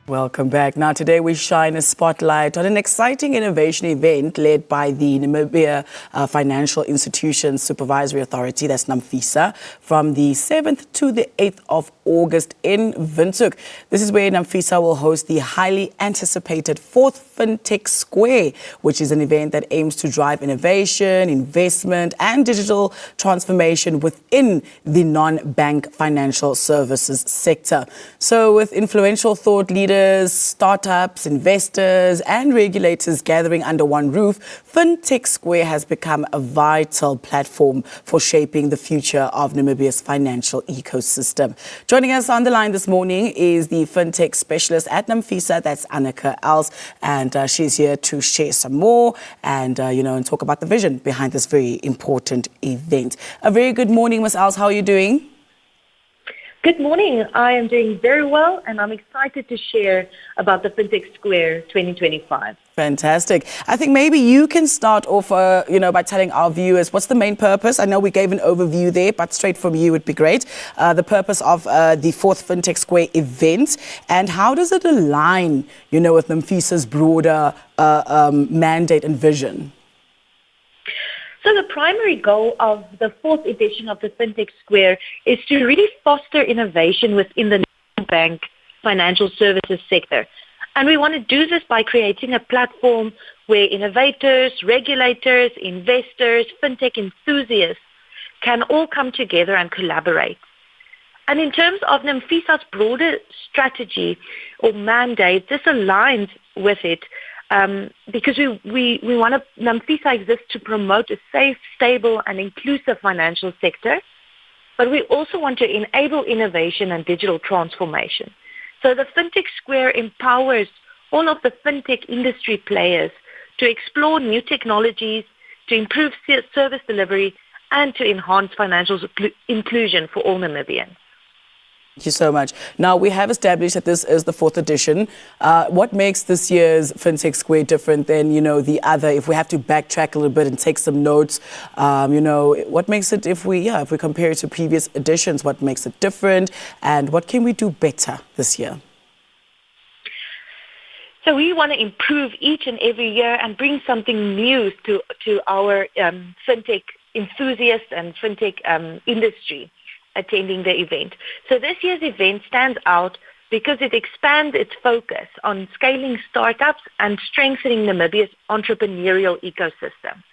Welcome back. Now, today we shine a spotlight on an exciting innovation event led by the Namibia Financial Institutions Supervisory Authority, that's NAMFISA, from the 7th to the 8th of August in Windhoek. This is where NAMFISA will host the highly anticipated Fourth FinTech Square, which is an event that aims to drive innovation, investment, and digital transformation within the non-bank financial services sector. So, with influential thought leaders, startups, investors, and regulators gathering under one roof, FinTech Square has become a vital platform for shaping the future of Namibia's financial ecosystem. Joining us on the line this morning is the FinTech Specialist at NAMFISA, that's Anneke Els, and she's here to share some more and talk about the vision behind this very important event. A very good morning, Ms. Els. How are you doing? Good morning. I am doing very well, and I'm excited to share about the FinTech Square 2025. Fantastic. I think maybe you can start off, by telling our viewers what's the main purpose. I know we gave an overview there, but straight from you would be great. The purpose of the Fourth FinTech Square event, and how does it align, with NAMFISA's broader mandate and vision? So the primary goal of the fourth edition of the FinTech Square is to really foster innovation within the bank financial services sector. And we want to do this by creating a platform where innovators, regulators, investors, FinTech enthusiasts can all come together and collaborate. And in terms of NAMFISA's broader strategy or mandate, this aligns with it. Because we want to, NAMFISA exists to promote a safe, stable and inclusive financial sector, but we also want to enable innovation and digital transformation. So the FinTech Square empowers all of the FinTech industry players to explore new technologies, to improve service delivery and to enhance financial inclusion for all Namibians. Thank you so much. Now, we have established that this is the fourth edition. What makes this year's FinTech Square different than, the other? If we have to backtrack a little bit and take some notes, what makes it, if we compare it to previous editions, what makes it different and what can we do better this year? So we want to improve each and every year and bring something new to our FinTech enthusiasts and FinTech industry attending the event. So this year's event stands out because it expands its focus on scaling startups and strengthening Namibia's entrepreneurial ecosystem.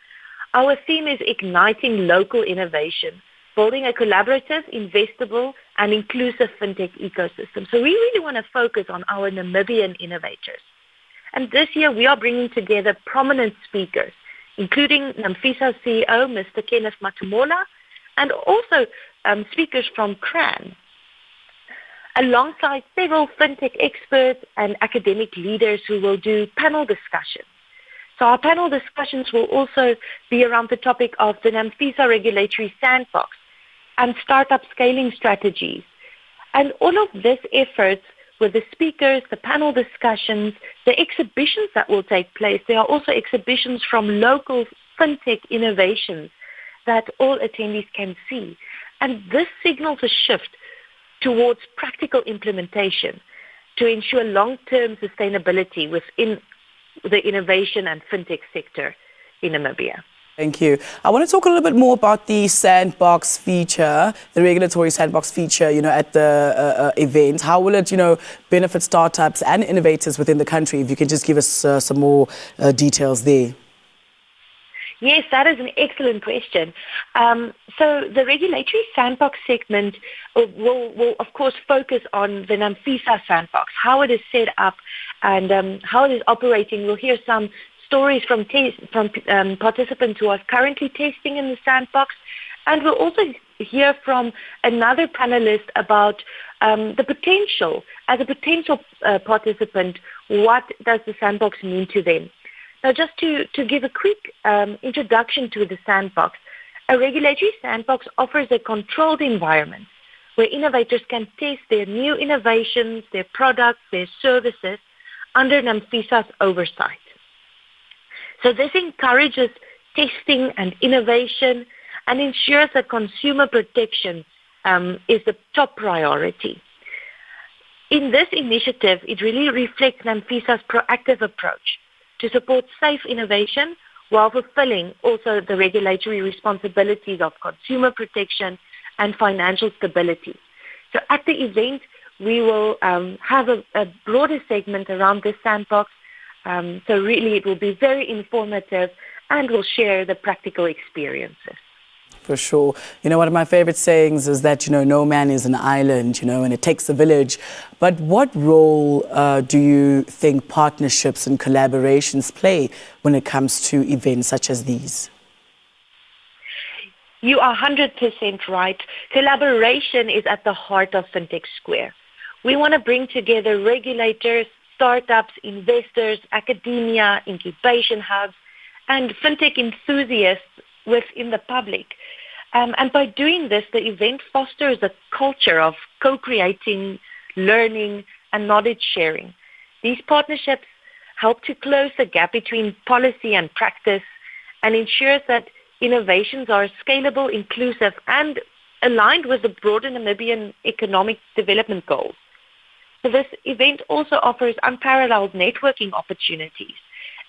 Our theme is igniting local innovation, building a collaborative, investable and inclusive FinTech ecosystem. So we really want to focus on our Namibian innovators. And this year we are bringing together prominent speakers, including NAMFISA's CEO, Mr. Kenneth Matamola, and also speakers from CRAN, alongside several FinTech experts and academic leaders who will do panel discussions. So our panel discussions will also be around the topic of the NAMFISA regulatory sandbox and startup scaling strategies. And all of this efforts with the speakers, the panel discussions, the exhibitions that will take place, there are also exhibitions from local FinTech innovations that all attendees can see. And this signals a shift towards practical implementation to ensure long-term sustainability within the innovation and FinTech sector in Namibia. Thank you. I want to talk a little bit more about the sandbox feature, the regulatory sandbox feature, at the event. How will it, benefit startups and innovators within the country? If you can just give us some more details there. Yes, that is an excellent question. So the regulatory sandbox segment will of course, focus on the NAMFISA sandbox, how it is set up and how it is operating. We'll hear some stories from participants who are currently testing in the sandbox. And we'll also hear from another panelist about the potential, as a potential participant, what does the sandbox mean to them? Now, just to give a quick introduction to the sandbox, a regulatory sandbox offers a controlled environment where innovators can test their new innovations, their products, their services under NAMFISA's oversight. So this encourages testing and innovation and ensures that consumer protection is the top priority. In this initiative, it really reflects NAMFISA's proactive approach to support safe innovation while fulfilling also the regulatory responsibilities of consumer protection and financial stability. So at the event, we will have a broader segment around this sandbox. So really it will be very informative and will share the practical experiences. For sure. One of my favorite sayings is that, no man is an island, and it takes a village. But what role do you think partnerships and collaborations play when it comes to events such as these? You are 100% right. Collaboration is at the heart of FinTech Square. We want to bring together regulators, startups, investors, academia, incubation hubs, and FinTech enthusiasts within the public. And by doing this, the event fosters a culture of co-creating, learning, and knowledge sharing. These partnerships help to close the gap between policy and practice and ensures that innovations are scalable, inclusive, and aligned with the broader Namibian economic development goals. So this event also offers unparalleled networking opportunities.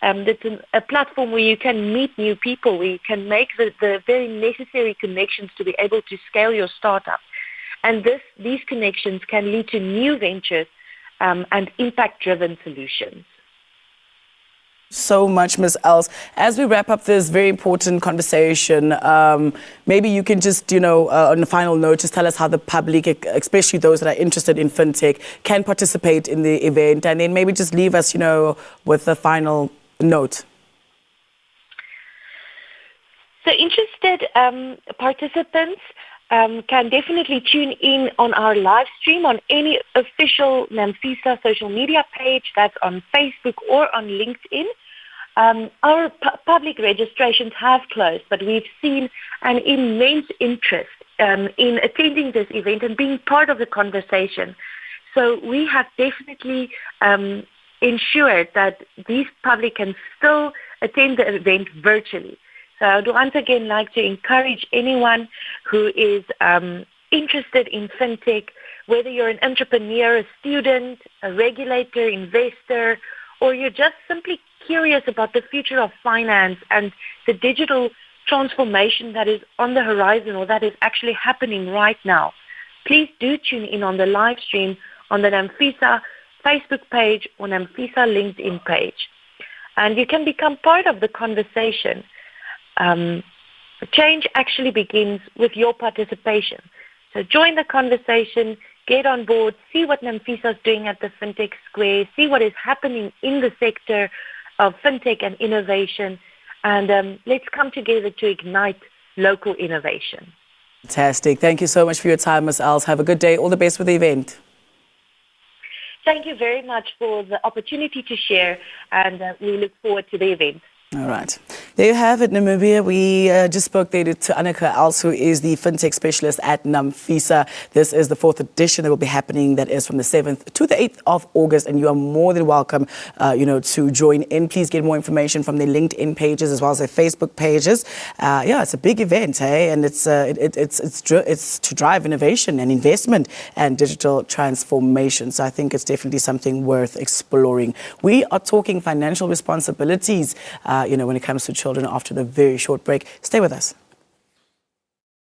It's a platform where you can meet new people, where you can make the very necessary connections to be able to scale your startup. And these connections can lead to new ventures and impact-driven solutions. So much, Ms. Els. As we wrap up this very important conversation, maybe you can just, on a final note, just tell us how the public, especially those that are interested in FinTech, can participate in the event, and then maybe just leave us, with a final note. So interested participants can definitely tune in on our live stream on any official NAMFISA social media page that's on Facebook or on LinkedIn. Our public registrations have closed, but we've seen an immense interest in attending this event and being part of the conversation. So we have definitely ensured that these public can still attend the event virtually. So I would once again like to encourage anyone who is interested in FinTech, whether you're an entrepreneur, a student, a regulator, investor, or you're just simply curious about the future of finance and the digital transformation that is on the horizon or that is actually happening right now. Please do tune in on the live stream on the NAMFISA Facebook page or NAMFISA LinkedIn page. And you can become part of the conversation. Change actually begins with your participation. So join the conversation, get on board, see what NAMFISA is doing at the FinTech Square, see what is happening in the sector of FinTech and innovation, and let's come together to ignite local innovation. Fantastic. Thank you so much for your time, Ms. Els. Have a good day. All the best with the event. Thank you very much for the opportunity to share, and we look forward to the event. All right. There you have it, Namibia. We just spoke there to Anneke Els, who is the FinTech Specialist at NAMFISA. This is the 4th edition that will be happening. That is from the 7th to the 8th of August. And you are more than welcome, to join in. Please get more information from their LinkedIn pages as well as their Facebook pages. It's a big event, hey? And it's to drive innovation and investment and digital transformation. So I think it's definitely something worth exploring. We are talking financial responsibilities, when it comes to children after the very short break. Stay with us.